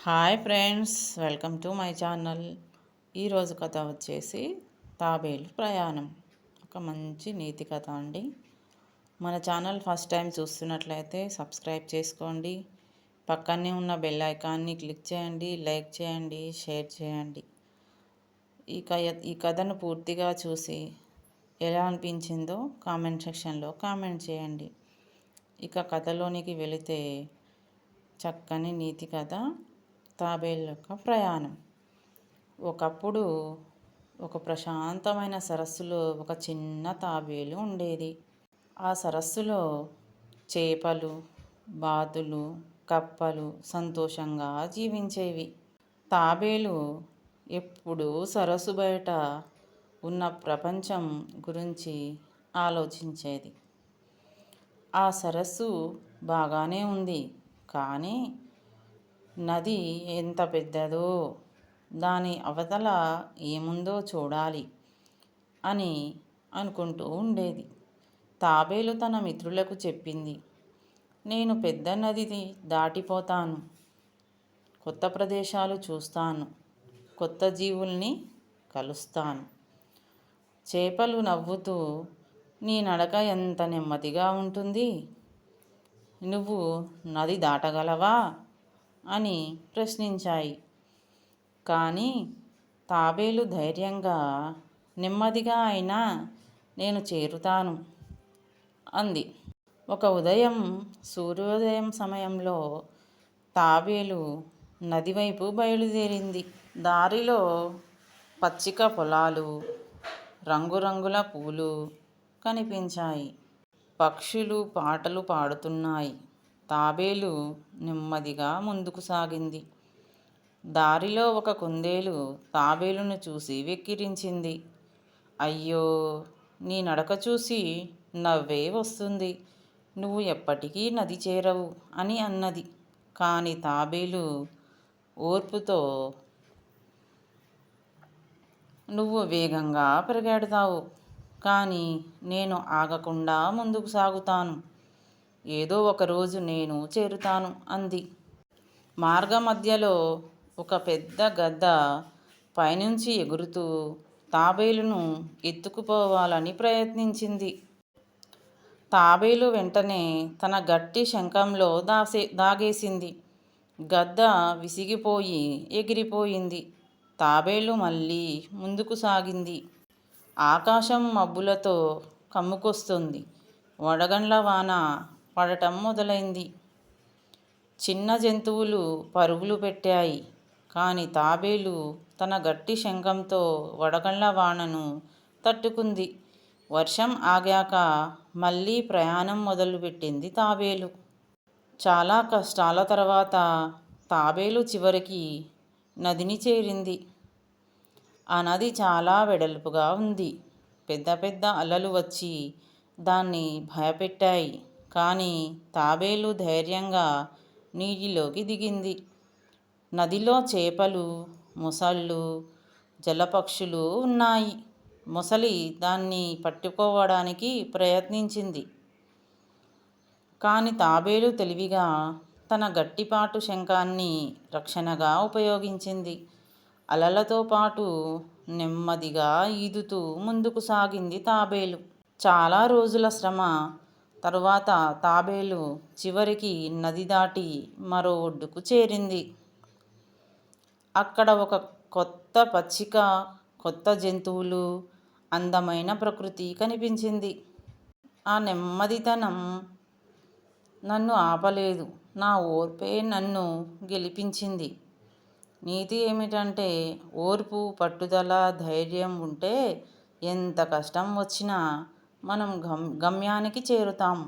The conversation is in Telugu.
Hi friends, welcome to my channel. ఈరోజు కథ వచ్చేసి తాబేలు ప్రయాణం. ఒక మంచి నీతి కథ అండి. మన ఛానల్ ఫస్ట్ టైం చూస్తున్నట్లయితే సబ్స్క్రైబ్ చేసుకోండి. పక్కనే ఉన్న బెల్ ఐకాన్ని క్లిక్ చేయండి, లైక్ చేయండి, షేర్ చేయండి. ఈ కథను పూర్తిగా చూసి ఎలా అనిపించిందో కామెంట్ సెక్షన్లో కామెంట్ చేయండి. ఇక కథలోనికి వెళితే చక్కని నీతి కథ తాబేలు యొక్క ప్రయాణం. ఒకప్పుడు ఒక ప్రశాంతమైన సరస్సులో ఒక చిన్న తాబేలు ఉండేది. ఆ సరస్సులో చేపలు, బాతులు, కప్పలు సంతోషంగా జీవించేవి. తాబేలు ఎప్పుడూ సరస్సు బయట ఉన్న ప్రపంచం గురించి ఆలోచించేది. ఆ సరస్సు బాగానే ఉంది, కానీ నది ఎంత పెద్దదో, దాని అవతల ఏముందో చూడాలి అని అనుకుంటూ ఉండేది. తాబేలు తన మిత్రులకు చెప్పింది, నేను పెద్ద నదిని దాటిపోతాను, కొత్త ప్రదేశాలు చూస్తాను, కొత్త జీవుల్ని కలుస్తాను. చేపలు నవ్వుతూ, నీ నడక ఎంత నెమ్మదిగా ఉంటుంది, నువ్వు నది దాటగలవా అని ప్రశ్నించాయి. కానీ తాబేలు ధైర్యంగా, నెమ్మదిగా అయినా నేను చేరుతాను అంది. ఒక ఉదయం సూర్యోదయం సమయంలో తాబేలు నది వైపు బయలుదేరింది. దారిలో పచ్చిక పొలాలు, రంగురంగుల పూలు కనిపించాయి. పక్షులు పాటలు పాడుతున్నాయి. తాబేలు నెమ్మదిగా ముందుకు సాగింది. దారిలో ఒక కుందేలు తాబేలును చూసి వెక్కిరించింది. అయ్యో, నీ నడక చూసి నవ్వే వస్తుంది, నువ్వు ఎప్పటికీ నది చేరవు అని అన్నది. కానీ తాబేలు ఓర్పుతో, నువ్వు వేగంగా పరిగెడతావు, కానీ నేను ఆగకుండా ముందుకు సాగుతాను, ఏదో ఒకరోజు నేను చేరుతాను అంది. మార్గ మధ్యలో ఒక పెద్ద గద్ద పైనుంచి ఎగురుతూ తాబేలును ఎత్తుకుపోవాలని ప్రయత్నించింది. తాబేలు వెంటనే తన గట్టి శంఖంలో దాగేసింది. గద్ద విసిగిపోయి ఎగిరిపోయింది. తాబేలు మళ్ళీ ముందుకు సాగింది. ఆకాశం మబ్బులతో కమ్ముకొస్తుంది. వడగండ్ల వాన పడటం మొదలైంది. చిన్న జంతువులు పరుగులు పెట్టాయి. కానీ తాబేలు తన గట్టి శంఖంతో వడగండ్ల వానను తట్టుకుంది. వర్షం ఆగాక మళ్ళీ ప్రయాణం మొదలుపెట్టింది తాబేలు. చాలా కష్టాల తర్వాత తాబేలు చివరికి నదిని చేరింది. ఆ నది చాలా వెడల్పుగా ఉంది. పెద్ద పెద్ద అలలు వచ్చి దాన్ని భయపెట్టాయి. కానీ తాబేలు ధైర్యంగా నీటిలోకి దిగింది. నదిలో చేపలు, మొసళ్ళు, జలపక్షులు ఉన్నాయి. మొసలి దాన్ని పట్టుకోవడానికి ప్రయత్నించింది. కానీ తాబేలు తెలివిగా తన గట్టిపాటు శంఖాన్ని రక్షణగా ఉపయోగించింది. అలలతో పాటు నెమ్మదిగా ఈదుతూ ముందుకు సాగింది తాబేలు. చాలా రోజుల శ్రమ తరువాత తాబేలు చివరికి నది దాటి మరో ఒడ్డుకు చేరింది. అక్కడ ఒక కొత్త పచ్చిక, కొత్త జంతువులు, అందమైన ప్రకృతి కనిపించింది. ఆ నెమ్మదితనం నన్ను ఆపలేదు, నా ఓర్పే నన్ను గెలిపించింది. నీతి ఏమిటంటే, ఓర్పు, పట్టుదల, ధైర్యం ఉంటే ఎంత కష్టం వచ్చినా మనం గమ్యానికి చేరుతాం.